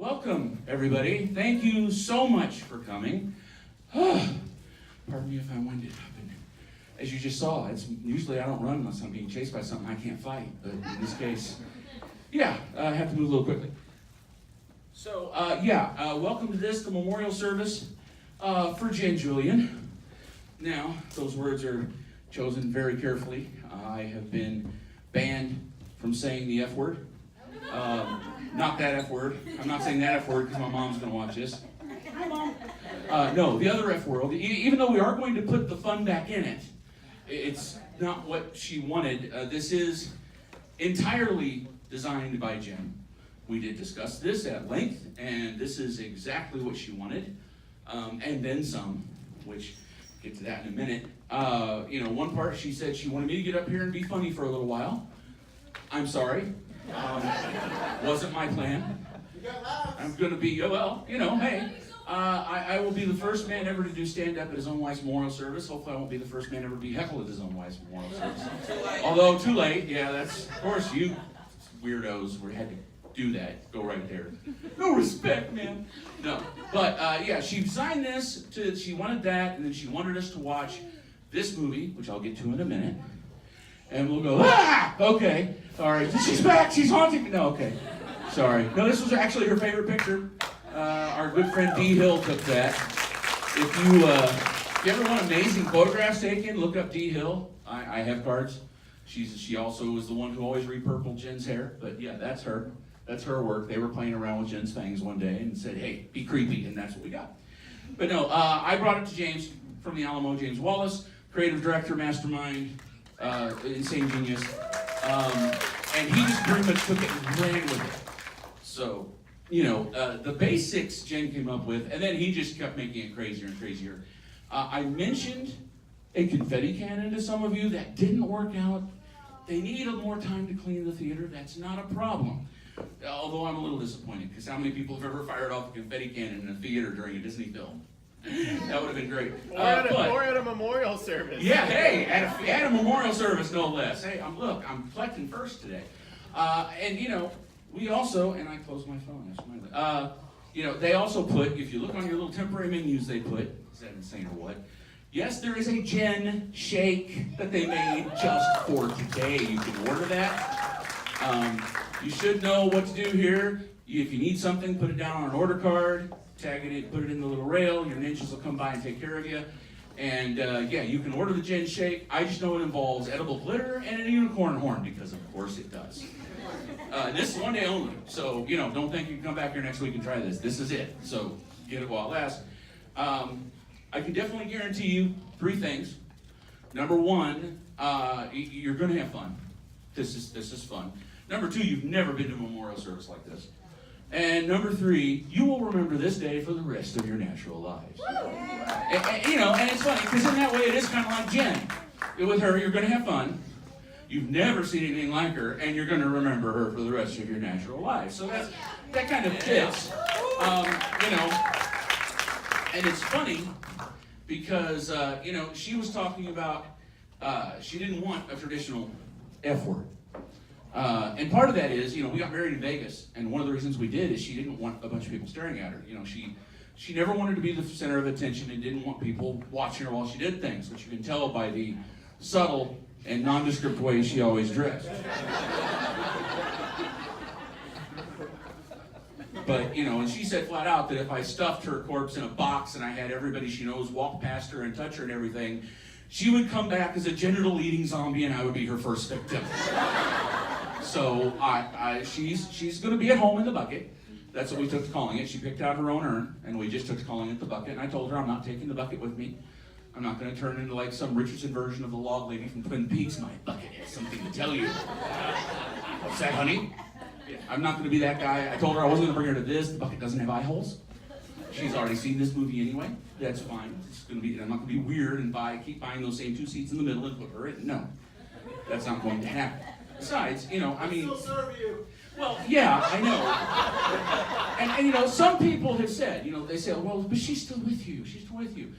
Welcome, everybody. Thank you so much for coming. Pardon me if I'm winded up. And as you just saw, it's usually I don't run unless I'm being chased by something I can't fight. But in this case, I have to move a little quickly. So, welcome to the memorial service for Jenn Julian. Now, those words are chosen very carefully. I have been banned from saying the F word. Not that F word. I'm not saying that F word because my mom's going to watch this. Hi, Mom. No, the other F word. Even though we are going to put the fun back in it, it's not what she wanted. This is entirely designed by Jenn. We did discuss this at length, and this is exactly what she wanted, and then some, which we'll get to that in a minute. One part she said she wanted me to get up here and be funny for a little while. I'm sorry. Wasn't my plan. I'm going to be, hey. I will be the first man ever to do stand-up at his own wife's memorial service. Hopefully I won't be the first man ever to be heckled at his own wife's memorial service. Although, too late. Yeah, that's, of course, you weirdos had to do that. Go right there. No respect, man. No. But, she designed this. She wanted that, and then she wanted us to watch this movie, which I'll get to in a minute. And we'll go, okay. All right, she's back. She's haunting me. No, okay. Sorry. No, this was actually her favorite picture. Our good friend D. Hill took that. If you ever want amazing photographs taken, look up D. Hill. I have cards. She also was the one who always repurpled Jenn's hair. But yeah, that's her. That's her work. They were playing around with Jenn's fangs one day and said, hey, be creepy, and that's what we got. But no, I brought it to James from the Alamo, James Wallace, creative director, mastermind, insane genius. And he just pretty much took it and ran with it. So, the basics Jenn came up with, and then he just kept making it crazier and crazier. I mentioned a confetti cannon to some of you. That didn't work out. They need more time to clean the theater. That's not a problem. Although I'm a little disappointed, because how many people have ever fired off a confetti cannon in a theater during a Disney film? That would have been great. Or at a memorial service. Yeah, hey, at a memorial service, no less. Hey, I'm collecting first today. We also, and I closed my phone, that's my they also put, if you look on your little temporary menus they put, is that insane or what? Yes, there is a Jenn shake that they made just for today. You can order that. You should know what to do here. If you need something, put it down on an order card, tag it in, put it in the little rail, your ninjas will come by and take care of you. And you can order the Jenn shake. I just know it involves edible glitter and a unicorn horn, because of course it does. This is one day only, so don't think you can come back here next week and try this. This is it, so get it while it lasts. I can definitely guarantee you 3 things. Number 1, you're going to have fun. This is fun. Number 2, you've never been to a memorial service like this. And number 3, you will remember this day for the rest of your natural lives. And it's funny, because in that way it is kind of like Jenn. With her, you're going to have fun. You've never seen anything like her, and you're going to remember her for the rest of your natural life. So that kind of fits. And it's funny because, she was talking about she didn't want a traditional F word. And part of that is, we got married in Vegas, and one of the reasons we did is she didn't want a bunch of people staring at her. She never wanted to be the center of attention and didn't want people watching her while she did things, which you can tell by the subtle and nondescript way she always dressed. But, and she said flat out that if I stuffed her corpse in a box and I had everybody she knows walk past her and touch her and everything, she would come back as a genital-eating zombie and I would be her first victim. So she's going to be at home in the bucket. That's what we took to calling it. She picked out her own urn, and we just took to calling it the bucket. And I told her I'm not taking the bucket with me. I'm not going to turn into like some Richardson version of the log lady from Twin Peaks. My bucket has something to tell you. What's that, honey? I'm not going to be that guy. I told her I wasn't going to bring her to this. The bucket doesn't have eye holes. She's already seen this movie anyway. That's fine. I'm not going to be weird and keep buying those same 2 seats in the middle and put her in. No, that's not going to happen. Besides, Still serve you. Well, yeah, I know. And some people have said, they say, well, but she's still with you. She's still with you.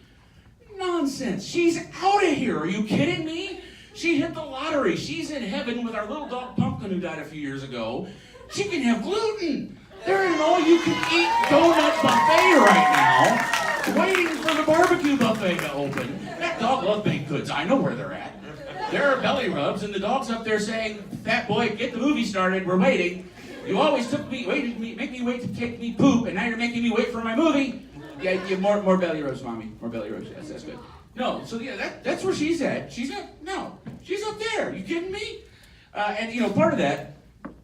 Nonsense. She's out of here. Are you kidding me? She hit the lottery. She's in heaven with our little dog Pumpkin who died a few years ago. She can have gluten. They're in an all-you-can-eat donut buffet right now, waiting for the barbecue buffet to open. That dog loves baked goods. I know where they're at. There are belly rubs, and the dog's up there saying, "Fat boy, get the movie started. We're waiting. You always make me wait to take me poop, and now you're making me wait for my movie." Yeah, more belly rubs, mommy. More belly rubs. Yes, that's good. No, so yeah, that's where she's at. She's up there. You kidding me? And part of that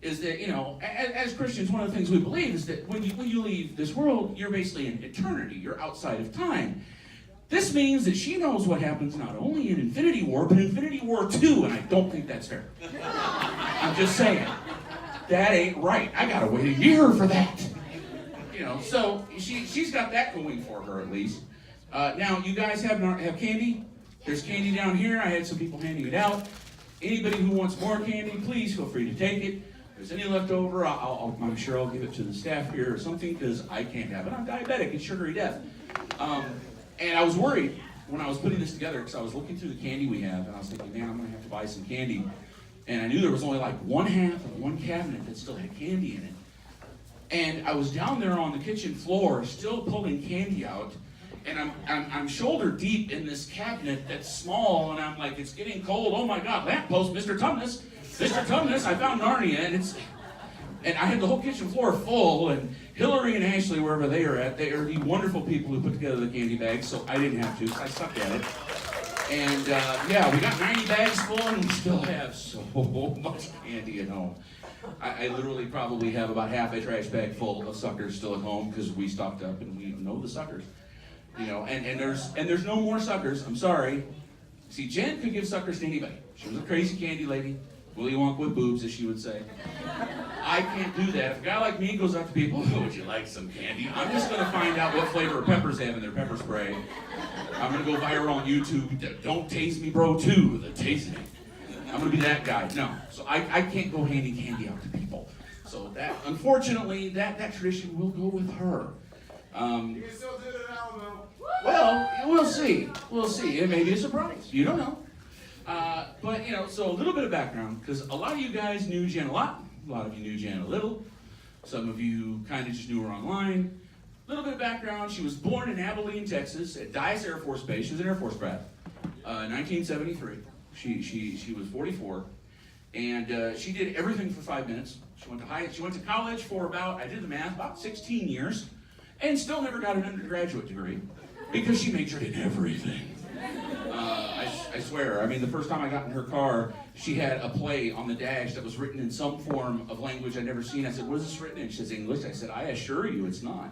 is that, as Christians, one of the things we believe is that when you leave this world, you're basically in eternity. You're outside of time. This means that she knows what happens not only in Infinity War, but Infinity War 2, and I don't think that's fair. I'm just saying. That ain't right. I gotta wait a year for that. So she's got that going for her at least. Now, you guys have candy? There's candy down here. I had some people handing it out. Anybody who wants more candy, please feel free to take it. If there's any left over, I'm sure I'll give it to the staff here or something, because I can't have it. I'm diabetic. It's sugary death. And I was worried when I was putting this together, because I was looking through the candy we have, and I was thinking, man, I'm going to have to buy some candy. And I knew there was only like one half of one cabinet that still had candy in it. And I was down there on the kitchen floor, still pulling candy out, and I'm shoulder deep in this cabinet that's small, and I'm like, it's getting cold. Oh my God, lamppost, Mr. Tumnus, I found Narnia, and I had the whole kitchen floor full, and Hillary and Ashley, wherever they are at, they are the wonderful people who put together the candy bags, so I didn't have to, so I sucked at it. And we got 90 bags full, and we still have so much candy at home. I literally probably have about half a trash bag full of suckers still at home, because we stocked up and we know the suckers. And there's no more suckers. I'm sorry. See, Jen could give suckers to anybody. She was a crazy candy lady. Willy Wonka with boobs, as she would say. I can't do that. If a guy like me goes up to people, "Oh, would you like some candy?" I'm just going to find out what flavor of peppers they have in their pepper spray. I'm going to go viral on YouTube. "Don't tase me, bro, too." The tasting. I'm going to be that guy. No. So I can't go handing candy out to people. So that, unfortunately, that tradition will go with her. You can still do it at Alamo. Well, we'll see. We'll see. It may be a surprise. You don't know. But, so a little bit of background, because a lot of you guys knew Jen a lot. A lot of you knew Jen a little. Some of you kind of just knew her online. A little bit of background. She was born in Abilene, Texas, at Dyess Air Force Base. She was an Air Force brat. 1973. She was 44. And she did everything for 5 minutes. She went to college for about 16 years. And still never got an undergraduate degree, because she majored in everything. I swear, the first time I got in her car, she had a play on the dash that was written in some form of language I'd never seen. I said, "What is this written in?" She says, "English." I said, "I assure you it's not."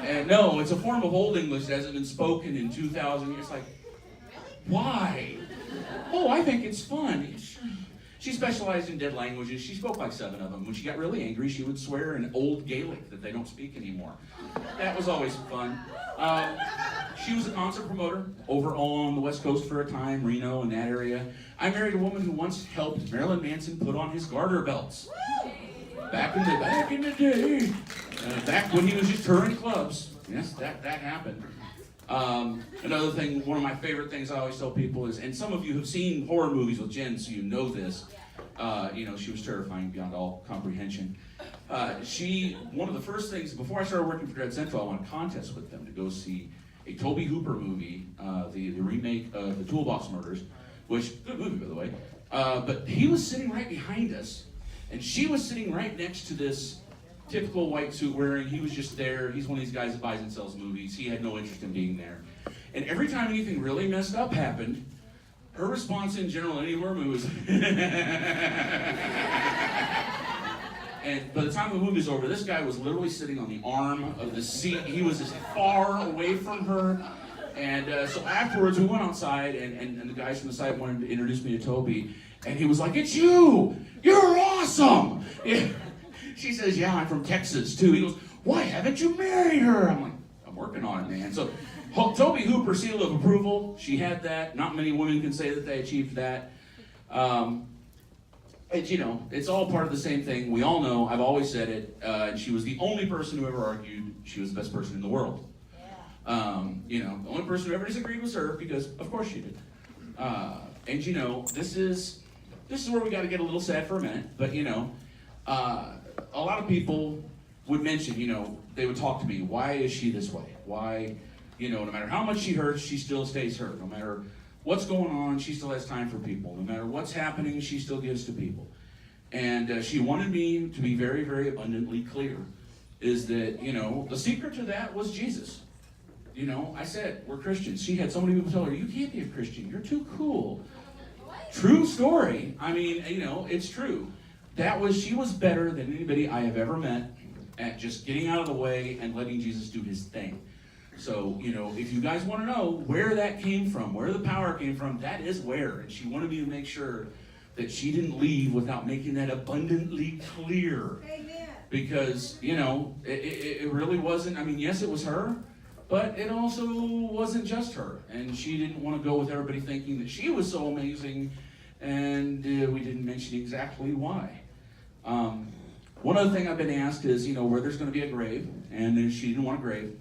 And no, it's a form of Old English that hasn't been spoken in 2,000 years. Like, why? "Oh, I think it's fun." She specialized in dead languages. She spoke like 7 of them. When she got really angry, she would swear in Old Gaelic that they don't speak anymore. That was always fun. She was a concert promoter over on the West Coast for a time, Reno and that area. I married a woman who once helped Marilyn Manson put on his garter belts. Back in the day. Back when he was just touring clubs. Yes, that happened. Another thing, one of my favorite things I always tell people is, and some of you have seen horror movies with Jen, so you know this. She was terrifying beyond all comprehension. One of the first things, before I started working for Dread Central, I won a contest with them to go see a Tobe Hooper movie, the remake of The Toolbox Murders, which, good movie, by the way. But he was sitting right behind us, and she was sitting right next to this typical white suit wearing. He was just there. He's one of these guys that buys and sells movies. He had no interest in being there. And every time anything really messed up happened, her response in general in any horror movie was, and by the time the movie was over, this guy was literally sitting on the arm of the seat. He was as far away from her. And so afterwards, we went outside, and the guys from the site wanted to introduce me to Toby. And he was like, "It's you! You're awesome!" Yeah. She says, "Yeah, I'm from Texas, too." He goes, "Why haven't you married her?" I'm like, "I'm working on it, man." So Tobe Hooper, seal of approval. She had that. Not many women can say that they achieved that. It's all part of the same thing. We all know, I've always said it, she was the only person who ever argued she was the best person in the world. The only person who ever disagreed was her, because of course she did. This is where we got to get a little sad for a minute, but a lot of people would mention, they would talk to me, why is she this way? Why, no matter how much she hurts, she still stays hurt. No matter what's going on, she still has time for people. No matter what's happening, she still gives to people. And she wanted me to be very, very abundantly clear, is that, the secret to that was Jesus. I said, we're Christians. She had so many people tell her, you can't be a Christian. You're too cool. True story. I mean, it's true. She was better than anybody I have ever met at just getting out of the way and letting Jesus do his thing. So, if you guys want to know where that came from, where the power came from, that is where. And she wanted me to make sure that she didn't leave without making that abundantly clear. Amen. Because, it really wasn't, yes, it was her, but it also wasn't just her. And she didn't want to go with everybody thinking that she was so amazing, and we didn't mention exactly why. One other thing I've been asked is, where there's going to be a grave, and she didn't want a grave,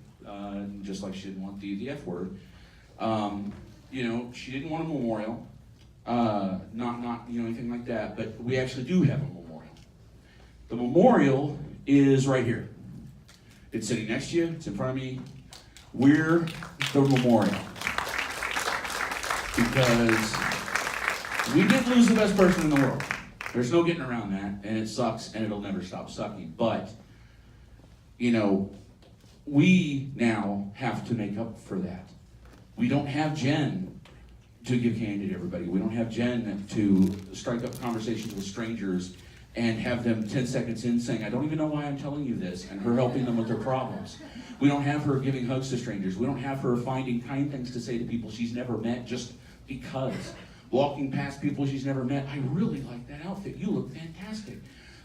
just like she didn't want the F word. She didn't want a memorial, not anything like that, but we actually do have a memorial. The memorial is right here. It's sitting next to you, it's in front of me. We're the memorial. Because we did lose the best person in the world. There's no getting around that, and it sucks, and it'll never stop sucking. But, we now have to make up for that. We don't have Jenn to give candy to everybody. We don't have Jenn to strike up conversations with strangers and have them 10 seconds in saying, I don't even know why I'm telling you this, and her helping them with their problems. We don't have her giving hugs to strangers. We don't have her finding kind things to say to people she's never met just because. Walking past people she's never met, I really like that outfit. You look fantastic.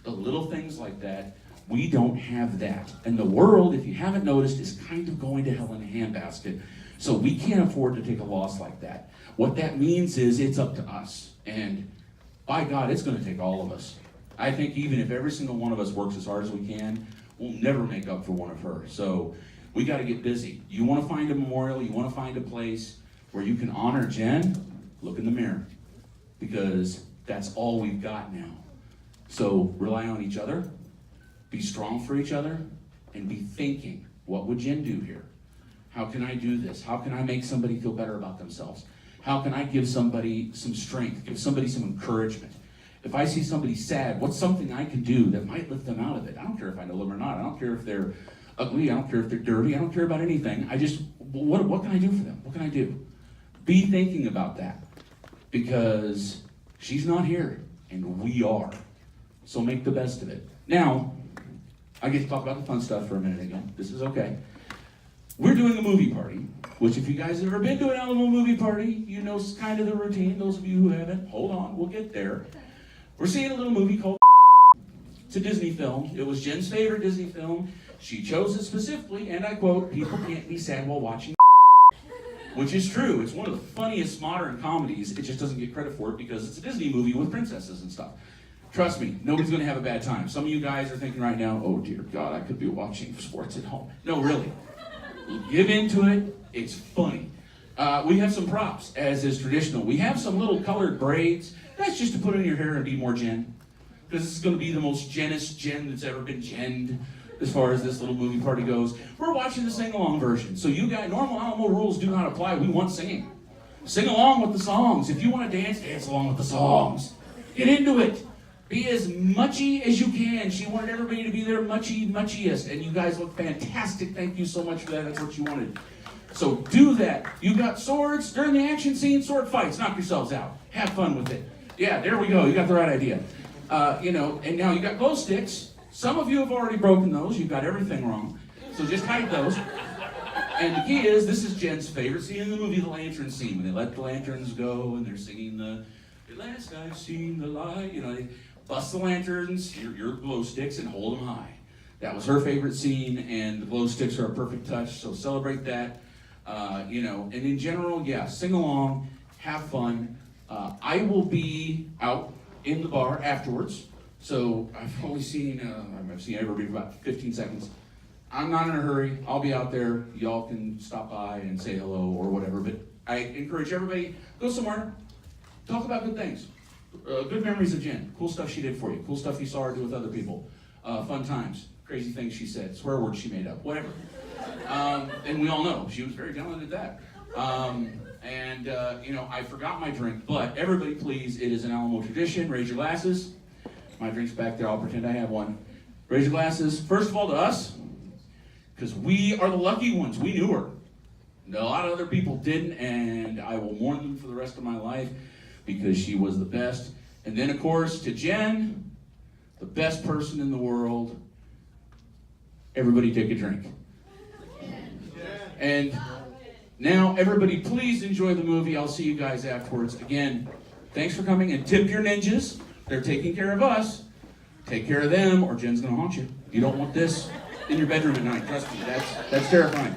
The little things like that, we don't have that. And the world, if you haven't noticed, is kind of going to hell in a handbasket. So we can't afford to take a loss like that. What that means is it's up to us. And by God, it's going to take all of us. I think even if every single one of us works as hard as we can, we'll never make up for one of her. So we got to get busy. You want to find a memorial, you want to find a place where you can honor Jenn, look in the mirror. Because that's all we've got now. So rely on each other, be strong for each other, and be thinking, what would Jenn do here? How can I do this? How can I make somebody feel better about themselves? How can I give somebody some strength, give somebody some encouragement? If I see somebody sad, what's something I can do that might lift them out of it? I don't care if I know them or not. I don't care if they're ugly. I don't care if they're dirty. I don't care about anything. What can I do for them? What can I do? Be thinking about that. Because she's not here, and we are. So make the best of it. Now, I get to talk about the fun stuff for a minute again. This is okay. We're doing a movie party, which if you guys have ever been to an Alamo movie party, you know kind of the routine. Those of you who haven't, hold on, we'll get there. We're seeing a little movie called It's a Disney film. It was Jenn's favorite Disney film. She chose it specifically, and I quote, people can't be sad while watching which is true. It's one of the funniest modern comedies. It just doesn't get credit for it because it's a Disney movie with princesses and stuff. Trust me, nobody's going to have a bad time. Some of you guys are thinking right now, oh dear God, I could be watching sports at home. No, really. Give into it. It's funny. We have some props, as is traditional. We have some little colored braids. That's just to put in your hair and be more Jenn. Because this is going to be the most Jennest Jenn that's ever been Jenned. As far as this little movie party goes. We're watching the sing-along version. So you guys, normal Alamo rules do not apply. We want singing. Sing along with the songs. If you want to dance, dance along with the songs. Get into it. Be as muchy as you can. She wanted everybody to be their muchiest. And you guys look fantastic. Thank you so much for that. That's what you wanted. So do that. You got swords. During the action scene, sword fights. Knock yourselves out. Have fun with it. Yeah, there we go. You got the right idea. And now you got glow sticks. Some of you have already broken those. You've got everything wrong. So just hide those. And the key is, this is Jenn's favorite scene in the movie, the lantern scene. When they let the lanterns go and they're singing "At last I've seen the light." They bust the lanterns, your glow sticks, and hold them high. That was her favorite scene, and the glow sticks are a perfect touch. So celebrate that. And in general, yeah, sing along, have fun. I will be out in the bar afterwards. So I've only seen, everybody for about 15 seconds. I'm not in a hurry. I'll be out there. Y'all can stop by and say hello or whatever. But I encourage everybody, go somewhere, talk about good things. Good memories of Jenn. Cool stuff she did for you. Cool stuff you saw her do with other people. Fun times. crazy things she said, swear words she made up, whatever. And we all know she was very talented at that. You know, I forgot my drink, but everybody please, it is an Alamo tradition. Raise your glasses. My drink's back there, I'll pretend I have one. Raise your glasses, first of all to us, because we are the lucky ones. We knew her. A lot of other people didn't, and I will mourn them for the rest of my life because she was the best. And then, of course, to Jen, the best person in the world. Everybody take a drink. And now, everybody, please enjoy the movie. I'll see you guys afterwards. Again, thanks for coming, and tip your ninjas. They're taking care of us. Take care of them, or Jen's gonna haunt you. You don't want this in your bedroom at night. Trust me, that's terrifying.